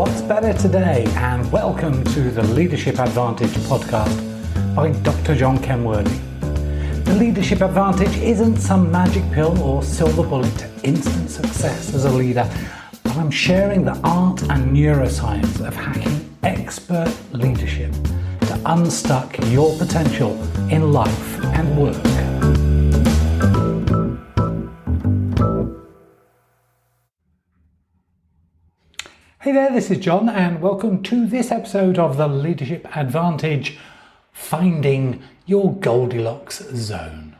What's better today? And welcome to the Leadership Advantage podcast by Dr. John Kenworthy. The Leadership Advantage isn't some magic pill or silver bullet to instant success as a leader, but I'm sharing the art and neuroscience of hacking expert leadership to unstuck your potential in life and work. Hey there, this is John and welcome to this episode of the Leadership Advantage, Finding Your Goldilocks Zone.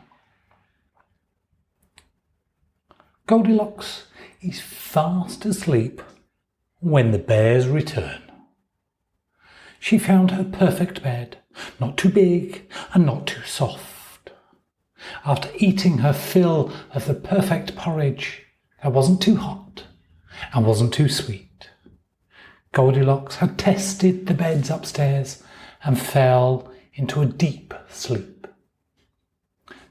Goldilocks is fast asleep when the bears return. She found her perfect bed, not too big and not too soft. After eating her fill of the perfect porridge that wasn't too hot and wasn't too sweet, Goldilocks had tested the beds upstairs and fell into a deep sleep.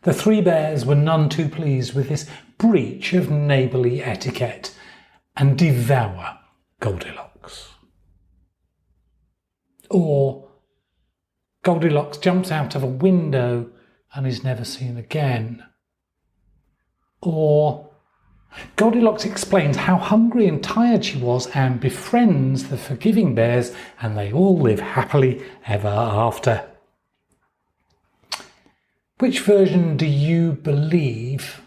The three bears were none too pleased with this breach of neighbourly etiquette and devour Goldilocks. Or Goldilocks jumps out of a window and is never seen again. Or Goldilocks explains how hungry and tired she was and befriends the forgiving bears, and they all live happily ever after. Which version do you believe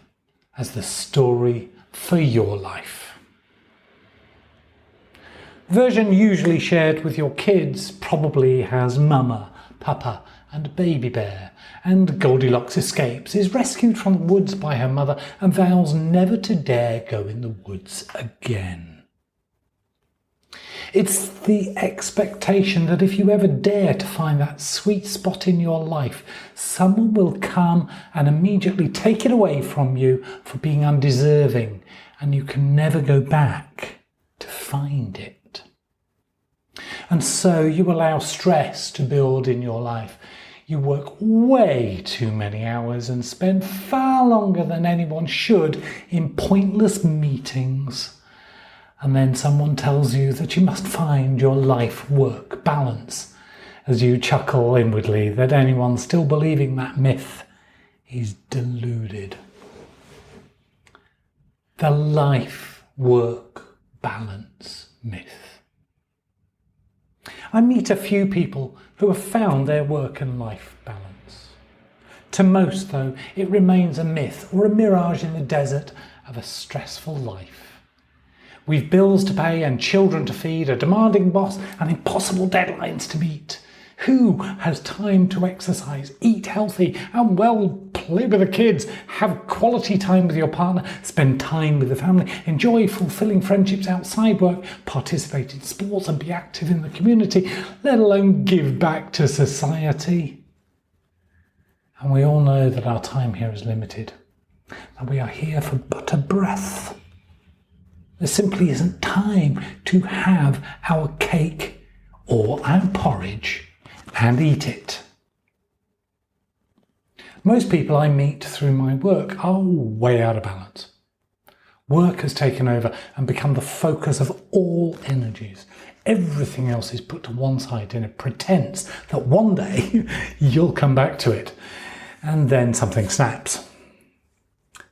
as the story for your life? The version usually shared with your kids probably has Mama, Papa and Baby Bear, and Goldilocks escapes, is rescued from the woods by her mother and vows never to dare go in the woods again. It's the expectation that if you ever dare to find that sweet spot in your life, someone will come and immediately take it away from you for being undeserving, and you can never go back to find it. And so you allow stress to build in your life. You work way too many hours and spend far longer than anyone should in pointless meetings. And then someone tells you that you must find your life-work balance, as you chuckle inwardly that anyone still believing that myth is deluded. The life-work balance myth. I meet a few people who have found their work and life balance. To most, though, it remains a myth or a mirage in the desert of a stressful life. We've bills to pay and children to feed, a demanding boss and impossible deadlines to meet. Who has time to exercise, eat healthy and well, play with the kids, have quality time with your partner, spend time with the family, enjoy fulfilling friendships outside work, participate in sports and be active in the community, let alone give back to society? And we all know that our time here is limited, that we are here for but a breath. There simply isn't time to have our cake or our porridge and eat it. Most people I meet through my work are way out of balance. Work has taken over and become the focus of all energies. Everything else is put to one side in a pretense that one day you'll come back to it. And then something snaps.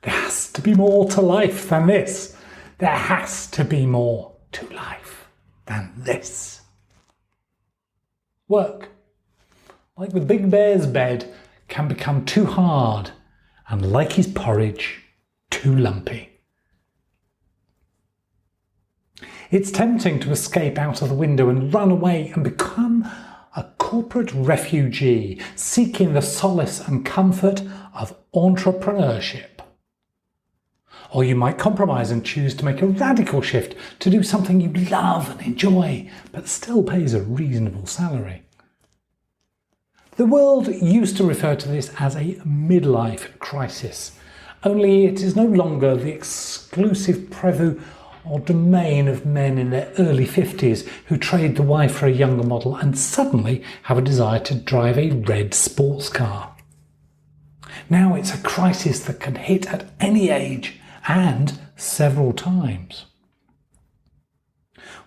There has to be more to life than this. There has to be more to life than this. Work, like the big bear's bed, can become too hard and, like his porridge, too lumpy. It's tempting to escape out of the window and run away and become a corporate refugee, seeking the solace and comfort of entrepreneurship. Or you might compromise and choose to make a radical shift to do something you love and enjoy, but still pays a reasonable salary. The world used to refer to this as a midlife crisis, only it is no longer the exclusive purview or domain of men in their early 50s who trade the wife for a younger model and suddenly have a desire to drive a red sports car. Now it's a crisis that can hit at any age and several times.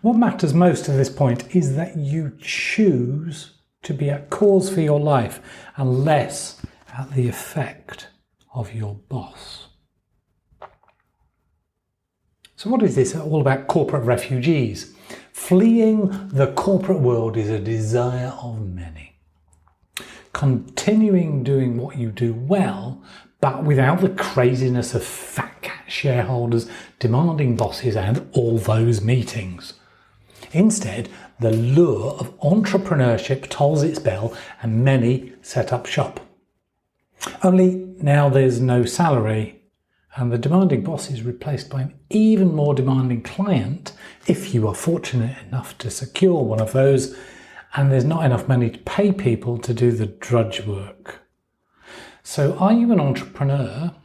What matters most at this point is that you choose to be at cause for your life and less at the effect of your boss. So what is this all about corporate refugees? Fleeing the corporate world is a desire of many. Continuing doing what you do well, but without the craziness of fat cat shareholders, demanding bosses and all those meetings. Instead, the lure of entrepreneurship tolls its bell and many set up shop. Only now there's no salary and the demanding boss is replaced by an even more demanding client if you are fortunate enough to secure one of those, and there's not enough money to pay people to do the drudge work. So are you an entrepreneur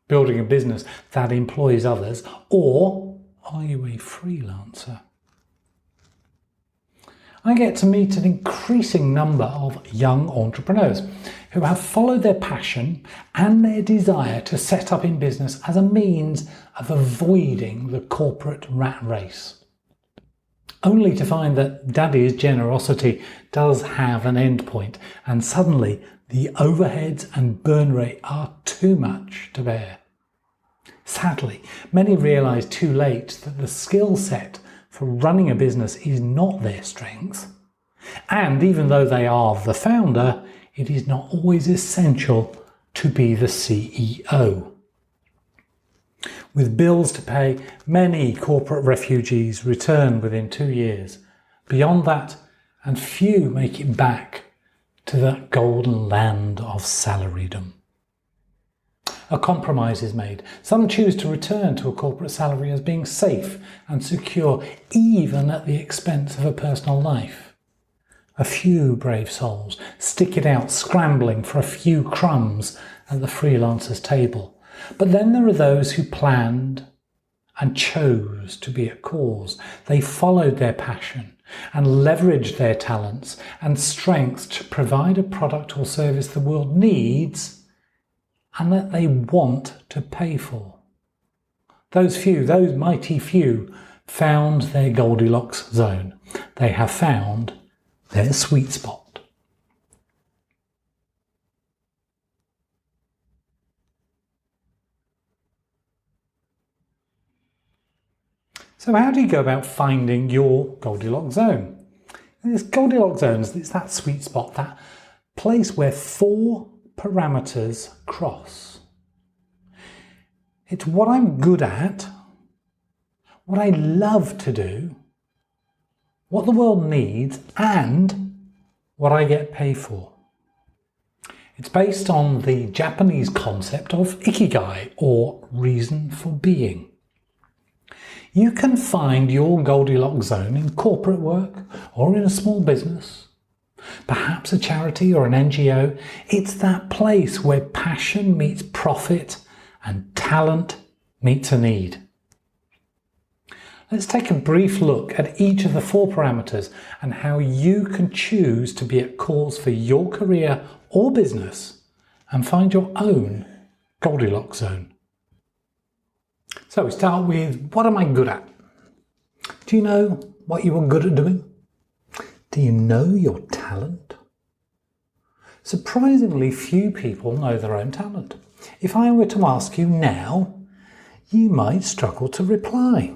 building a business that employs others, or are you a freelancer? I get to meet an increasing number of young entrepreneurs who have followed their passion and their desire to set up in business as a means of avoiding the corporate rat race, only to find that daddy's generosity does have an end point, and suddenly the overheads and burn rate are too much to bear. Sadly, many realise too late that the skill set for running a business is not their strength, and even though they are the founder, it is not always essential to be the CEO. With bills to pay, many corporate refugees return within 2 years. Beyond that, and few make it back to that golden land of salarydom. A compromise is made. Some choose to return to a corporate salary as being safe and secure, even at the expense of a personal life. A few brave souls stick it out, scrambling for a few crumbs at the freelancer's table. But then there are those who planned and chose to be at cause. They followed their passion and leveraged their talents and strengths to provide a product or service the world needs and that they want to pay for. Those few, those mighty few, found their Goldilocks zone. They have found their sweet spot. So how do you go about finding your Goldilocks zone? This Goldilocks zone is that sweet spot, that place where 4 parameters cross. It's what I'm good at, what I love to do, what the world needs, and what I get paid for. It's based on the Japanese concept of ikigai, or reason for being. You can find your Goldilocks zone in corporate work or in a small business, perhaps a charity or an NGO. It's that place where passion meets profit and talent meets a need. Let's take a brief look at each of the 4 parameters and how you can choose to be at cause for your career or business and find your own Goldilocks zone. So we start with, what am I good at? Do you know what you are good at doing? Do you know your talent? Surprisingly few people know their own talent. If I were to ask you now, you might struggle to reply.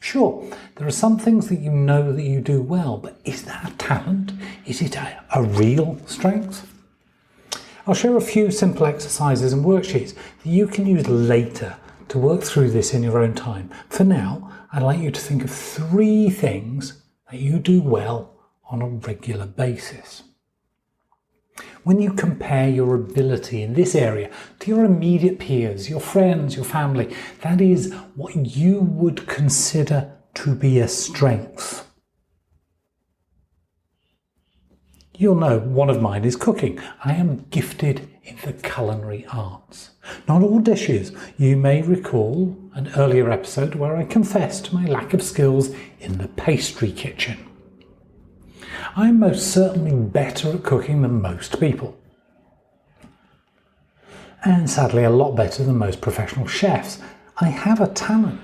Sure, there are some things that you know that you do well, but is that a talent? Is it a real strength? I'll share a few simple exercises and worksheets that you can use later to work through this in your own time. For now, I'd like you to think of 3 things that you do well on a regular basis. When you compare your ability in this area to your immediate peers, your friends, your family, that is what you would consider to be a strength. You'll know one of mine is cooking. I am gifted in the culinary arts. Not all dishes. You may recall an earlier episode where I confessed my lack of skills in the pastry kitchen. I'm most certainly better at cooking than most people. And sadly a lot better than most professional chefs. I have a talent.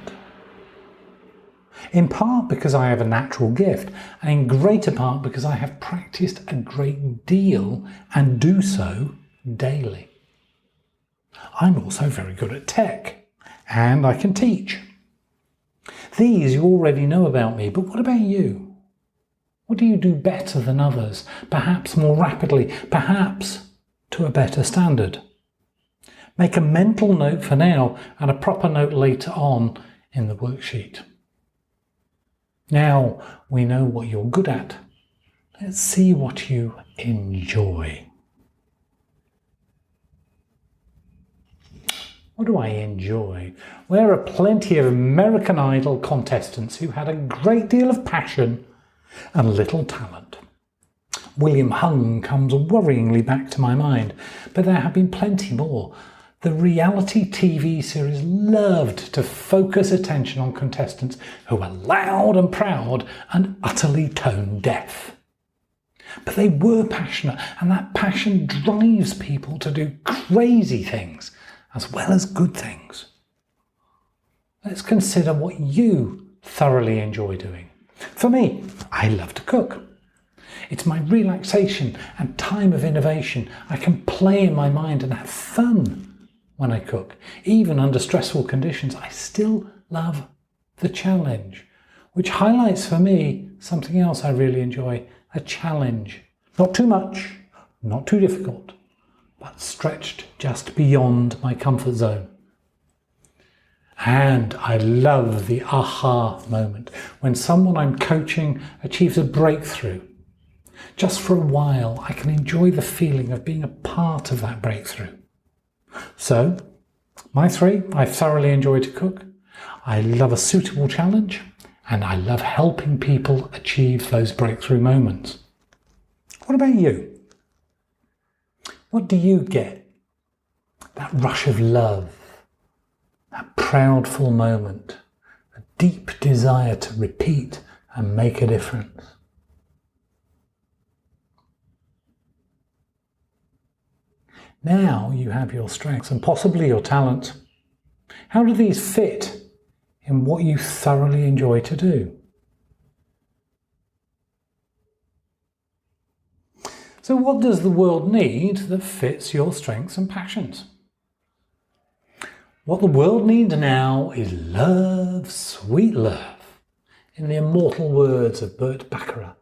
in part because I have a natural gift, and in greater part because I have practiced a great deal and do so daily. I'm also very good at tech, and I can teach. These you already know about me, but what about you? What do you do better than others? Perhaps more rapidly, perhaps to a better standard? Make a mental note for now and a proper note later on in the worksheet. Now we know what you're good at. Let's see what you enjoy. What do I enjoy? Well, there are plenty of American Idol contestants who had a great deal of passion and little talent. William Hung comes worryingly back to my mind, but there have been plenty more. The reality TV series loved to focus attention on contestants who were loud and proud and utterly tone deaf. But they were passionate, and that passion drives people to do crazy things as well as good things. Let's consider what you thoroughly enjoy doing. For me, I love to cook. It's my relaxation and time of innovation. I can play in my mind and have fun when I cook. Even under stressful conditions, I still love the challenge, which highlights for me something else I really enjoy, a challenge. Not too much, not too difficult, but stretched just beyond my comfort zone. And I love the aha moment, when someone I'm coaching achieves a breakthrough. Just for a while, I can enjoy the feeling of being a part of that breakthrough. So, my three: I thoroughly enjoy to cook, I love a suitable challenge, and I love helping people achieve those breakthrough moments. What about you? What do you get? That rush of love, that proudful moment, a deep desire to repeat and make a difference. Now you have your strengths and possibly your talents. How do these fit in what you thoroughly enjoy to do? So what does the world need that fits your strengths and passions? What the world needs now is love, sweet love, in the immortal words of Burt Bacharach.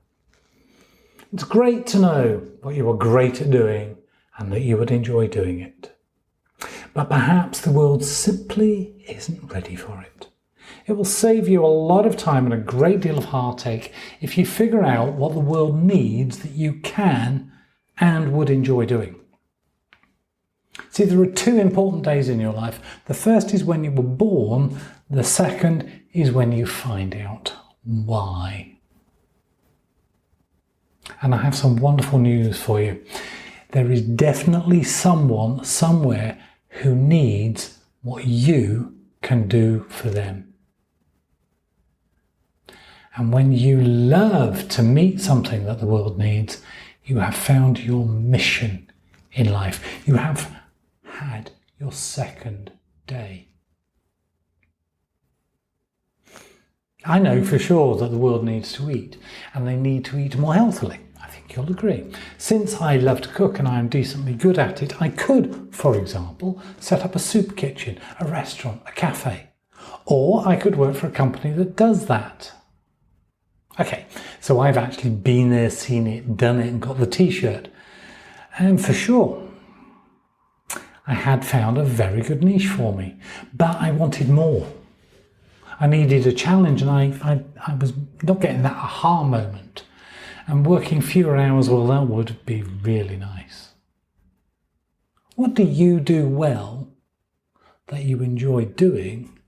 It's great to know what you are great at doing and that you would enjoy doing it. But perhaps the world simply isn't ready for it. It will save you a lot of time and a great deal of heartache if you figure out what the world needs that you can and would enjoy doing. See, there are two important days in your life. The first is when you were born. The second is when you find out why. And I have some wonderful news for you. There is definitely someone somewhere who needs what you can do for them. And when you love to meet something that the world needs, you have found your mission in life. You have had your second day. I know for sure that the world needs to eat, and they need to eat more healthily. I think you'll agree. Since I love to cook and I am decently good at it, I could, for example, set up a soup kitchen, a restaurant, a cafe. Or I could work for a company that does that. Okay, so I've actually been there, seen it, done it, and got the t-shirt. And for sure, I had found a very good niche for me, but I wanted more. I needed a challenge, and I was not getting that aha moment. And working fewer hours, well, that would be really nice. What do you do well that you enjoy doing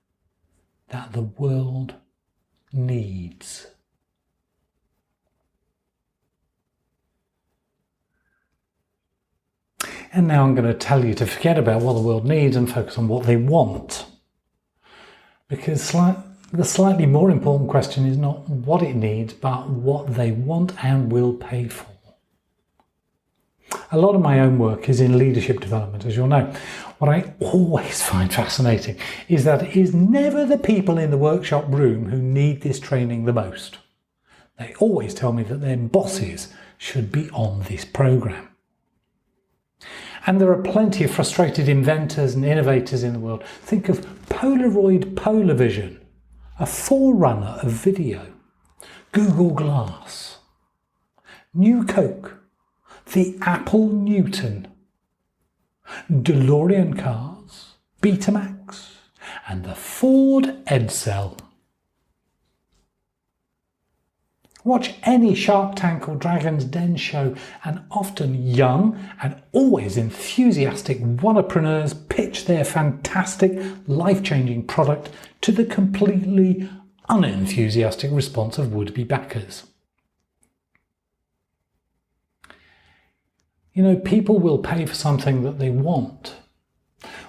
that the world needs? And now I'm going to tell you to forget about what the world needs and focus on what they want. Because the slightly more important question is not what it needs, but what they want and will pay for. A lot of my own work is in leadership development, as you'll know. What I always find fascinating is that it is never the people in the workshop room who need this training the most. They always tell me that their bosses should be on this program. And there are plenty of frustrated inventors and innovators in the world. Think of Polaroid Polar Vision, a forerunner of video, Google Glass, New Coke, the Apple Newton, DeLorean cars, Betamax, and the Ford Edsel. Watch any Shark Tank or Dragon's Den show and often young and always enthusiastic entrepreneurs pitch their fantastic, life-changing product to the completely unenthusiastic response of would-be backers. You know, people will pay for something that they want,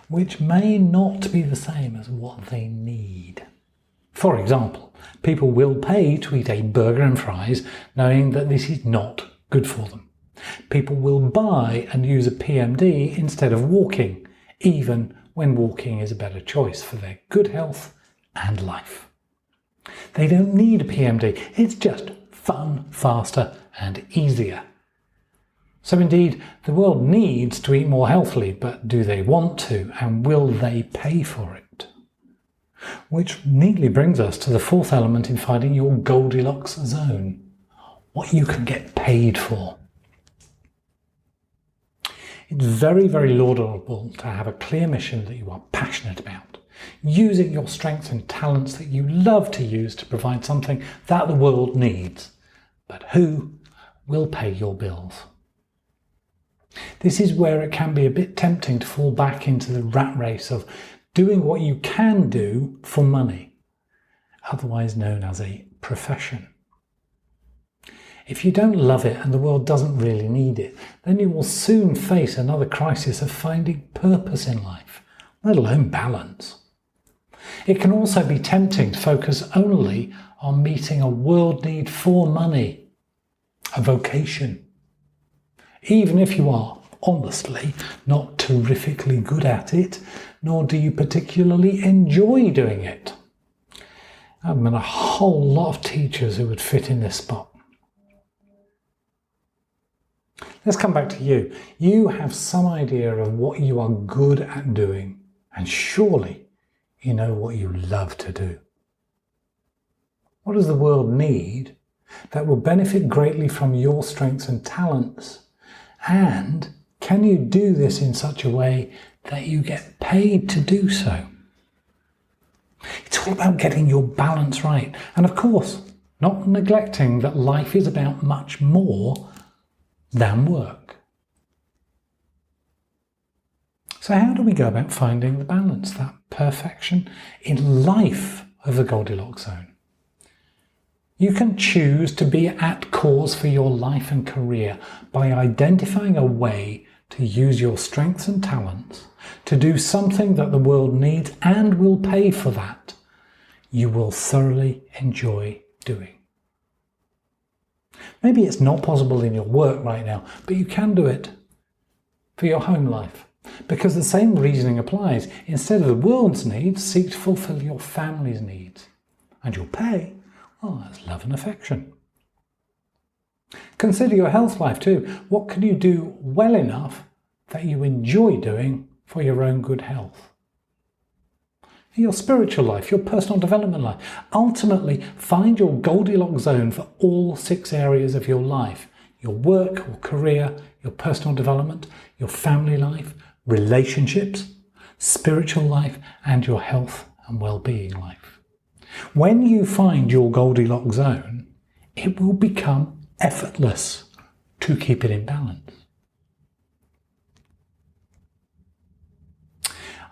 which may not be the same as what they need. For example, people will pay to eat a burger and fries knowing that this is not good for them. People will buy and use a PMD instead of walking, even when walking is a better choice for their good health and life. They don't need a PMD, it's just fun, faster and easier. So indeed, the world needs to eat more healthily, but do they want to, and will they pay for it? Which neatly brings us to the fourth element in finding your Goldilocks zone, what you can get paid for. It's very, very laudable to have a clear mission that you are passionate about, using your strengths and talents that you love to use to provide something that the world needs. But who will pay your bills? This is where it can be a bit tempting to fall back into the rat race of doing what you can do for money, otherwise known as a profession. If you don't love it and the world doesn't really need it, then you will soon face another crisis of finding purpose in life, let alone balance. It can also be tempting to focus only on meeting a world need for money, a vocation. Even if you are, honestly, not terrifically good at it, nor do you particularly enjoy doing it. I've met a whole lot of teachers who would fit in this spot. Let's come back to you. You have some idea of what you are good at doing, and surely you know what you love to do. What does the world need that will benefit greatly from your strengths and talents? And can you do this in such a way that you get paid to do so? It's all about getting your balance right. And of course, not neglecting that life is about much more than work. So how do we go about finding the balance, that perfection in life of the Goldilocks zone? You can choose to be at cause for your life and career by identifying a way to use your strengths and talents to do something that the world needs and will pay for that you will thoroughly enjoy doing. Maybe it's not possible in your work right now, but you can do it for your home life. Because the same reasoning applies. Instead of the world's needs, seek to fulfill your family's needs. And you'll pay. Oh, that's love and affection. Consider your health life too. What can you do well enough that you enjoy doing for your own good health? Your spiritual life, your personal development life. Ultimately, find your Goldilocks zone for all 6 areas of your life. Your work or career, your personal development, your family life, relationships, spiritual life, and your health and well-being life. When you find your Goldilocks zone, it will become effortless to keep it in balance.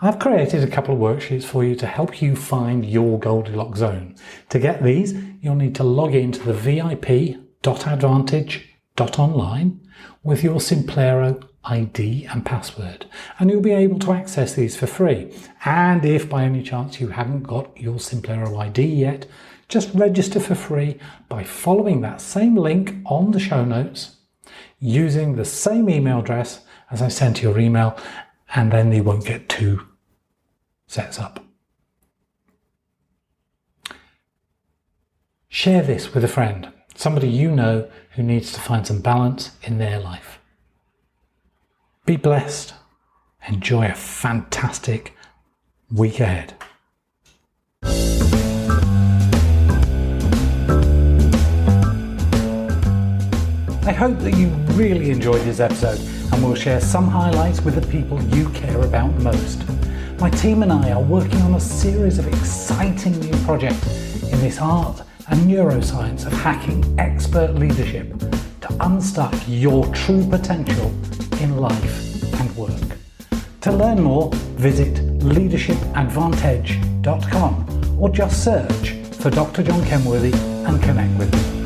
I've created a couple of worksheets for you to help you find your Goldilocks zone. To get these, you'll need to log into the vip.advantage.online with your Simplero ID and password, and you'll be able to access these for free. And if by any chance you haven't got your Simplero ID yet, just register for free by following that same link on the show notes. using the same email address as I sent your email, and then you won't get two sets up. Share this with a friend, somebody you know who needs to find some balance in their life. Be blessed. Enjoy a fantastic week ahead. I hope that you really enjoyed this episode and will share some highlights with the people you care about most. My team and I are working on a series of exciting new projects in this art and neuroscience of hacking expert leadership to unstuck your true potential in life and work. To learn more, visit leadershipadvantage.com or just search for Dr. John Kenworthy and connect with me.